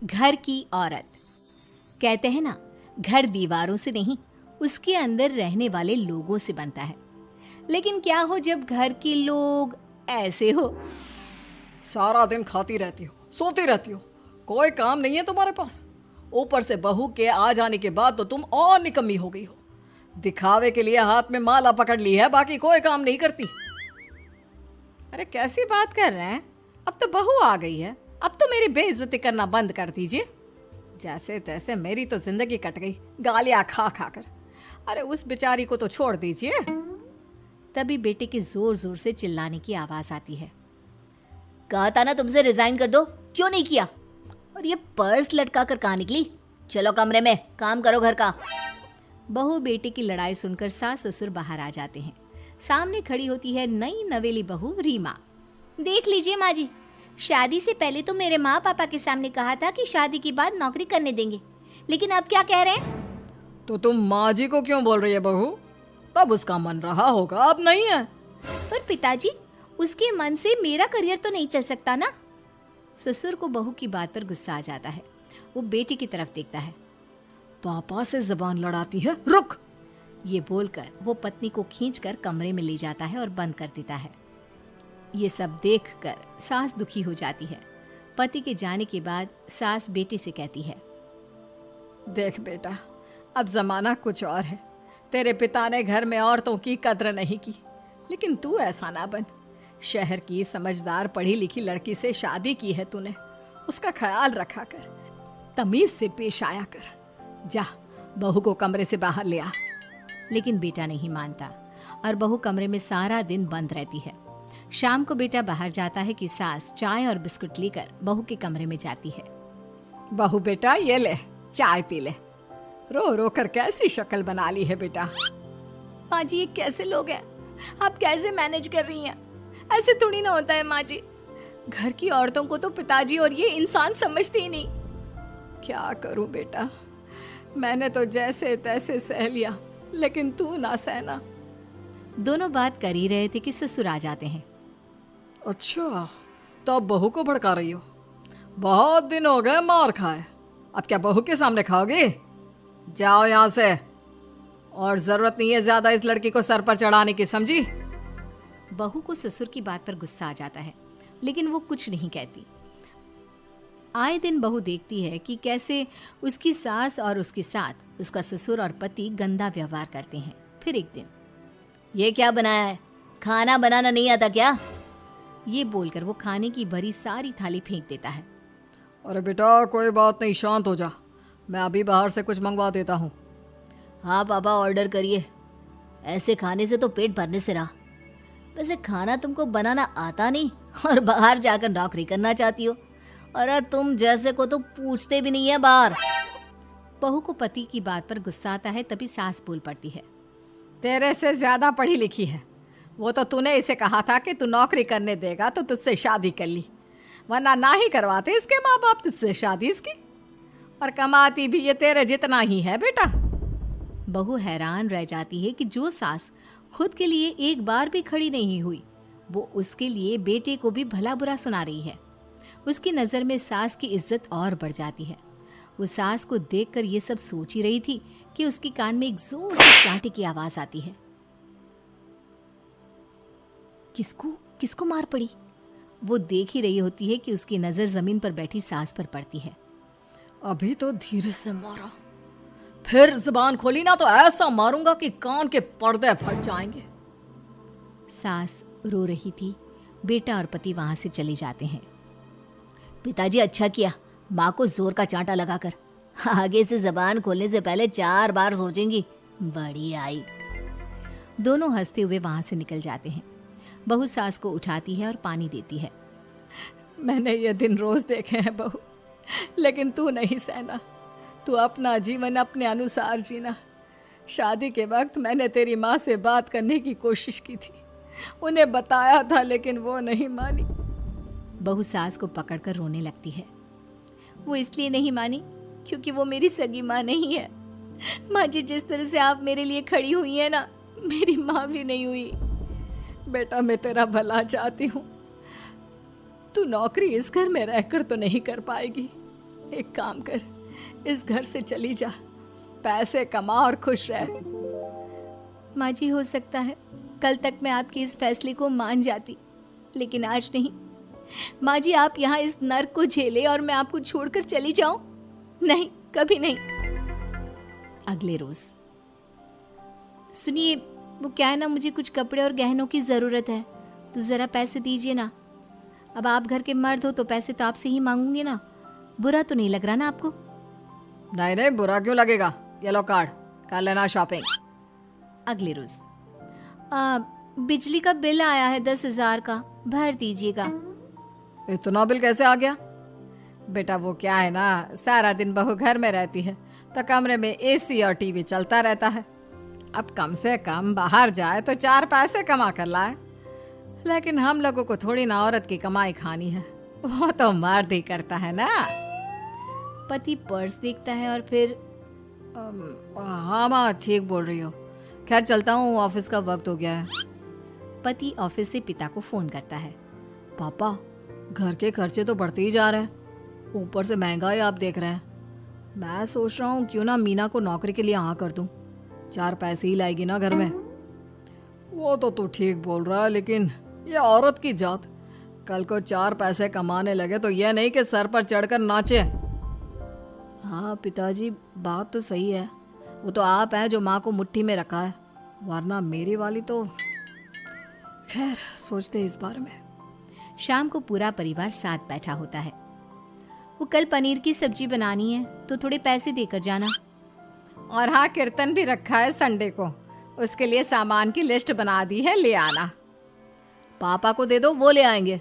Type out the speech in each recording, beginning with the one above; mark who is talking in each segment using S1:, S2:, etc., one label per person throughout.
S1: घर की औरत। कहते हैं ना, घर दीवारों से नहीं, उसके अंदर रहने वाले लोगों से बनता है। लेकिन क्या हो जब घर के लोग ऐसे हो?
S2: सारा दिन खाती रहती हो, सोती रहती हो, कोई काम नहीं है तुम्हारे पास। ऊपर से बहू के आ जाने के बाद तो तुम और निकम्मी हो गई हो। दिखावे के लिए हाथ में माला पकड़ ली है, बाकी कोई काम नहीं करती।
S1: अरे कैसी बात कर रहे हैं? अब तो बहू आ गई है, अब तो मेरी बेइज्जती करना बंद कर दीजिए। जैसे तैसे मेरी तो जिंदगी कट गई गालियां खा खा कर। अरे उस बेचारी को तो छोड़ दीजिए। तभी बेटे के जोर जोर से चिल्लाने की आवाज आती है।
S3: कहा था ना तुमसे रिजाइन कर दो, क्यों नहीं किया? और ये पर्स लटका कर कहाँ निकली? चलो कमरे में काम करो घर का।
S1: बहू बेटे की लड़ाई सुनकर सास ससुर बाहर आ जाते हैं। सामने खड़ी होती है नई नवेली बहू रीमा।
S3: देख लीजिए माँ जी, शादी से पहले तो मेरे माँ पापा के सामने कहा था कि शादी के बाद नौकरी करने देंगे, लेकिन अब क्या कह रहे हैं?
S2: तो तुम माँ जी को क्यों बोल रही है बहू? तब उसका मन रहा होगा, अब नहीं है।
S3: पर पिताजी, उसके मन से मेरा करियर तो नहीं चल सकता ना।
S1: ससुर को बहू की बात पर गुस्सा आ जाता है। वो बेटी की तरफ देखता है।
S2: पापा से जबान लड़ाती है, रुक।
S1: ये बोलकर वो पत्नी को खींचकर कमरे में ले जाता है और बंद कर देता है। ये सब देखकर सास दुखी हो जाती है। पति के जाने के बाद सास बेटी से कहती है,
S2: देख बेटा, अब जमाना कुछ और है। तेरे पिता ने घर में औरतों की कद्र नहीं की, लेकिन तू ऐसा ना बन। शहर की समझदार पढ़ी लिखी लड़की से शादी की है तूने, उसका ख्याल रखा कर, तमीज से पेश आया कर। जा, बहू को कमरे से बाहर ले आ।
S1: लेकिन बेटा नहीं मानता और बहू कमरे में सारा दिन बंद रहती है। शाम को बेटा बाहर जाता है कि सास चाय और बिस्कुट लेकर बहू के कमरे में जाती है।
S2: बहू बेटा ये ले, चाय पी ले। रो रो कर कैसी शक्ल बना ली है बेटा।
S1: माँ जी, ये कैसे लोग हैं? आप कैसे मैनेज कर रही हैं? ऐसे थोड़ी ना होता है माँ जी। घर की औरतों को तो पिताजी और ये इंसान समझते ही नहीं।
S2: क्या करूं बेटा, मैंने तो जैसे तैसे सह लिया, लेकिन तू ना सहना।
S1: दोनों बात कर ही रहे थे कि ससुर आ जाते हैं।
S2: अच्छा, तो अब बहू को भड़का रही हो? बहुत दिन हो गए मार खाए, अब क्या बहू के सामने खाओगे? जाओ यहाँ से, और जरूरत नहीं है ज्यादा इस लड़की को सर पर चढ़ाने की, समझी?
S1: बहू को ससुर की बात पर गुस्सा आ जाता है, लेकिन वो कुछ नहीं कहती। आए दिन बहू देखती है कि कैसे उसकी सास और उसके साथ उसका ससुर और पति गंदा व्यवहार करते हैं। फिर एक दिन,
S3: ये क्या बनाया है? खाना बनाना नहीं आता क्या?
S1: ये बोलकर वो खाने की भरी सारी थाली फेंक देता है।
S2: अरे बेटा कोई बात नहीं, शांत हो जा, मैं अभी बाहर से कुछ मंगवा देता हूँ।
S3: हाँ पापा, ऑर्डर करिए। ऐसे खाने से तो पेट भरने से रहा। वैसे खाना तुमको बनाना आता नहीं और बाहर जाकर नौकरी करना चाहती हो। अरे तुम जैसे को तो पूछते भी नहीं है बाहर।
S1: बहू को पति की बात पर गुस्सा आता है, तभी सास बोल पड़ती है।
S2: तेरे से ज्यादा पढ़ी लिखी है वो, तो तूने इसे कहा था कि तू नौकरी करने देगा तो तुझसे शादी कर ली, वरना ना ही करवाते इसके माँ बाप तुझसे शादी इसकी। और कमाती भी ये तेरे जितना ही है बेटा।
S1: बहू हैरान रह जाती है कि जो सास खुद के लिए एक बार भी खड़ी नहीं हुई, वो उसके लिए बेटे को भी भला बुरा सुना रही है। उसकी नज़र में सास की इज्जत और बढ़ जाती है। वो सास को देखकर ये सब सोच ही रही थी कि उसके कान में एक जोर से चांटे की आवाज आती है। किसको मार पड़ी? वो देख ही रही होती है कि उसकी नजर जमीन पर बैठी सास पर पड़ती है।
S2: अभी तो धीरे से मारा, फिर जुबान खोली ना तो ऐसा मारूंगा कि कान के पर्दे फट जाएंगे।
S1: सास रो रही थी। बेटा और पति वहां से चले जाते हैं।
S3: पिताजी अच्छा किया माँ को जोर का चांटा लगाकर। आगे से जबान खोलने से पहले 4 बार सोचेंगी। बड़ी आई।
S1: दोनों हंसते हुए वहां से निकल जाते हैं। बहू सास को उठाती है और पानी देती है।
S2: मैंने ये दिन रोज देखे हैं बहू, लेकिन तू नहीं सहना। तू अपना जीवन अपने अनुसार जीना। शादी के वक्त मैंने तेरी माँ से बात करने की कोशिश की थी, उन्हें बताया था, लेकिन वो नहीं मानी।
S1: बहू सास को पकड़कर रोने लगती है। वो इसलिए नहीं मानी क्योंकि वो मेरी सगी माँ नहीं है। माँ जी, जिस तरह से आप मेरे लिए खड़ी हुई है ना, मेरी माँ भी नहीं हुई।
S2: बेटा मैं तेरा भला चाहती हूँ, तू नौकरी इस घर में रहकर तो नहीं कर पाएगी, एक काम कर, इस घर से चली जा, पैसे कमा और खुश रह।
S1: माँ जी, हो सकता है कल तक मैं आपके इस फैसले को मान जाती, लेकिन आज नहीं। माँ जी, आप यहाँ इस नर्क को झेले और मैं आपको छोड़कर चली जाऊं? नहीं, कभी नहीं। अगले रोज, सुनिए, वो क्या है ना, मुझे कुछ कपड़े और गहनों की ज़रूरत है, तो ज़रा पैसे दीजिए ना। अब आप घर के मर्द हो तो पैसे तो आपसे ही मांगूंगे ना। बुरा तो नहीं लग रहा ना आपको?
S2: नहीं नहीं, बुरा क्यों लगेगा, ये लो कार्ड, कर लेना शॉपिंग।
S1: अगले रोज, बिजली का बिल आया है 10,000 का, भर दीजिएगा।
S2: इतना बिल कैसे आ गया? बेटा वो क्या है ना, सारा दिन बहू घर में रहती है तो कमरे में एसी और टीवी चलता रहता है। अब कम से कम बाहर जाए तो 4 पैसे कमा कर लाए। लेकिन हम लोगों को थोड़ी ना औरत की कमाई खानी है, वो तो मर्द ही करता है ना।
S1: पति पर्स देखता है और फिर
S2: हाँ माँ, ठीक बोल रही हो। खैर चलता हूँ, ऑफिस का वक्त हो गया है।
S1: पति ऑफिस से पिता को फोन करता है।
S2: पापा, घर के खर्चे तो बढ़ते ही जा रहे हैं, ऊपर से महंगाई आप देख रहे हैं। मैं सोच रहा हूँ क्यों ना मीना को नौकरी के लिए हाँ कर दूँ, 4 पैसे ही लाएगी ना घर में। वो तो तू ठीक बोल रहा है, लेकिन ये औरत की जात, कल को 4 पैसे कमाने लगे तो ये नहीं कि सर पर चढ़कर नाचे। हाँ पिताजी, बात तो सही है। वो तो आप हैं जो माँ को मुट्ठी में रखा है, वरना मेरी वाली तो। खैर सोचते इस बारे में।
S1: शाम को पूरा परिवार साथ बैठा होता है। वो कल पनीर की सब्जी बनानी है तो थोड़े पैसे देकर जाना।
S2: और हाँ, कीर्तन भी रखा है संडे को, उसके लिए सामान की लिस्ट बना दी है, ले आना। पापा को दे दो, वो ले आएंगे।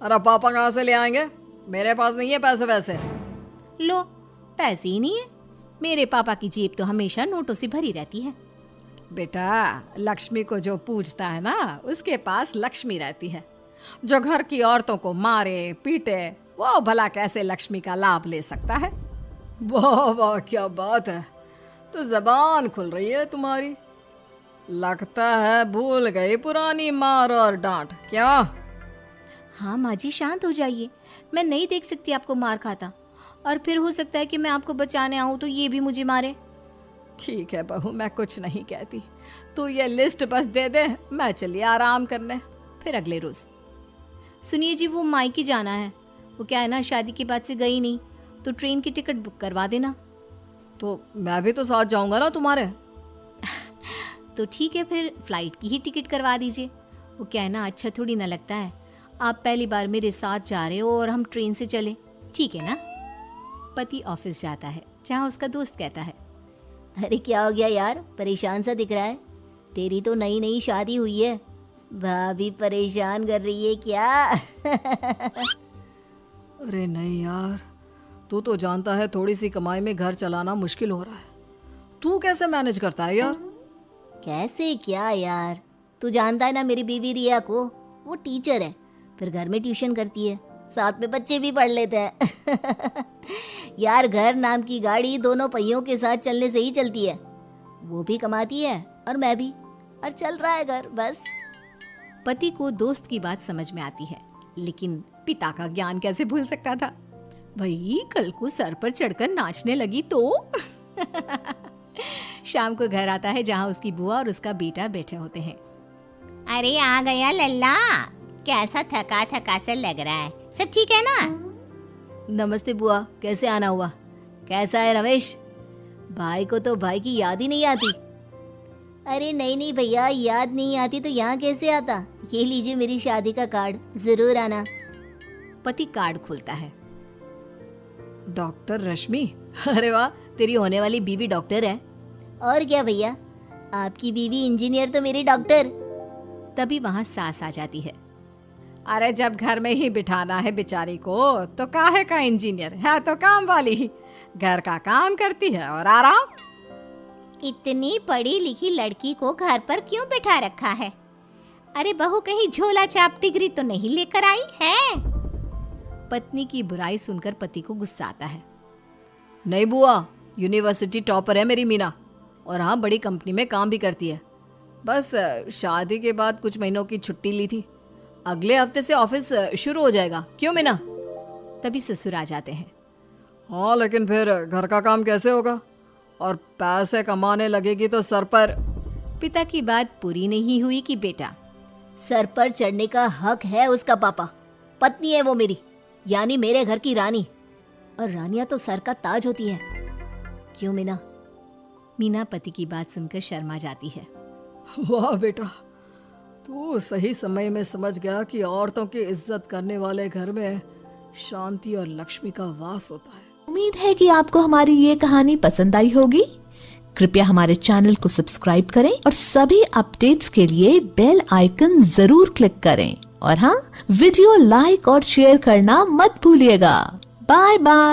S2: अरे पापा कहाँ से ले आएंगे, मेरे पास नहीं है पैसे वैसे।
S1: लो, पैसे ही नहीं है? मेरे पापा की जेब तो हमेशा नोटों से भरी रहती है।
S2: बेटा, लक्ष्मी को जो पूजता है ना, उसके पास लक्ष्मी रहती है। जो घर की औरतों को मारे पीटे, वो भला कैसे लक्ष्मी का लाभ ले सकता है? वाह वाह, क्या बात है, तो जबान खुल रही है तुम्हारी। लगता है भूल गई पुरानी मार और डांट, क्या?
S1: हाँ माँ जी, शांत हो जाइए। मैं नहीं देख सकती आपको मार खाता, और फिर हो सकता है कि मैं आपको बचाने आऊँ तो ये भी मुझे मारे।
S2: ठीक है बहू, मैं कुछ नहीं कहती, तू ये लिस्ट बस दे दे, मैं चलिए आराम करने।
S1: फिर अगले रोज, सुनिए जी, वो मायके जाना है। वो क्या है ना, शादी के बाद से गई नहीं, तो ट्रेन की टिकट बुक करवा देना।
S2: तो मैं भी तो साथ जाऊंगा ना तुम्हारे।
S1: तो ठीक है, फिर फ्लाइट की ही टिकट करवा दीजिए। वो क्या है ना, अच्छा थोड़ी ना लगता है आप पहली बार मेरे साथ जा रहे हो और हम ट्रेन से चले, ठीक है ना? पति ऑफिस जाता है, जहाँ उसका दोस्त कहता है,
S3: अरे क्या हो गया यार, परेशान सा दिख रहा है। तेरी तो नई नई शादी हुई है, भाभी परेशान कर रही है क्या?
S2: अरे नहीं यार, तू तो जानता है थोड़ी सी कमाई में घर चलाना मुश्किल हो रहा है। तू कैसे मैनेज करता है यार?
S3: कैसे क्या यार, तू जानता है ना मेरी बीवी रिया को, वो टीचर है, फिर घर में ट्यूशन करती है, साथ में बच्चे भी पढ़ लेते हैं। यार घर नाम की गाड़ी दोनों पहियों के साथ चलने से ही चलती है। वो भी कमाती है और मैं भी, और चल रहा है घर बस।
S1: पति को दोस्त की बात समझ में आती है, लेकिन पिता का ज्ञान कैसे भूल सकता था? भाई कल को सर पर चढ़कर नाचने लगी तो। शाम को घर आता है, जहाँ उसकी बुआ और उसका बेटा बैठे होते हैं।
S4: अरे आ गया लल्ला, कैसा थका थका सा लग रहा है, सब ठीक है ना?
S3: नमस्ते बुआ, कैसे आना हुआ? कैसा है रमेश? भाई को तो भाई की याद ही नहीं आती। अरे नहीं भैया, याद नहीं आती तो यहाँ कैसे आता? ये लीजिए मेरी शादी का कार्ड, जरूर आना।
S1: पति कार्ड खोलता है।
S2: डॉक्टर रश्मि, अरे वाह,
S3: तेरी होने वाली बीवी डॉक्टर है। और क्या भैया, आपकी बीवी इंजीनियर तो मेरी डॉक्टर।
S1: तभी वहाँ सास आ जाती है।
S2: अरे जब घर में ही बिठाना है बेचारी को, तो काहे का इंजीनियर है, तो काम वाली ही, घर का काम करती है और आराम।
S4: इतनी पढ़ी लिखी लड़की को घर पर क्यों बिठा रखा है? अरे बहू कहीं झोला चाप डिग्री तो नहीं लेकर आई है?
S1: पत्नी की बुराई सुनकर पति को गुस्सा आता है।
S2: नहीं बुआ, यूनिवर्सिटी टॉपर है मेरी मीना, और हाँ बड़ी कंपनी में काम भी करती है। बस शादी के बाद कुछ महीनों की छुट्टी ली थी, अगले हफ्ते से ऑफिस शुरू हो जाएगा। क्यों मीना?
S1: तभी ससुर आ जाते हैं
S2: हाँ, लेकिन फिर घर का काम कैसे होगा? और पैसे कमाने लगेगी तो सर पर।
S1: पिता की बात पूरी नहीं हुई कि बेटा,
S3: सर पर चढ़ने का हक है उसका पापा। पत्नी है वो मेरी, यानी मेरे घर की रानी, और रानियां तो सर का ताज होती है। क्यों मीना?
S1: मीना पति की बात सुनकर शर्मा जाती है।
S2: वाह बेटा, तू सही समय में समझ गया कि औरतों की इज्जत करने वाले घर में शांति और लक्ष्मी का वास होता है।
S5: उम्मीद है कि आपको हमारी ये कहानी पसंद आई होगी। कृपया हमारे चैनल को सब्सक्राइब करें और सभी अपडेट्स के लिए बेल आइकन जरूर क्लिक करें। और हाँ, वीडियो लाइक और शेयर करना मत भूलिएगा। Bye bye.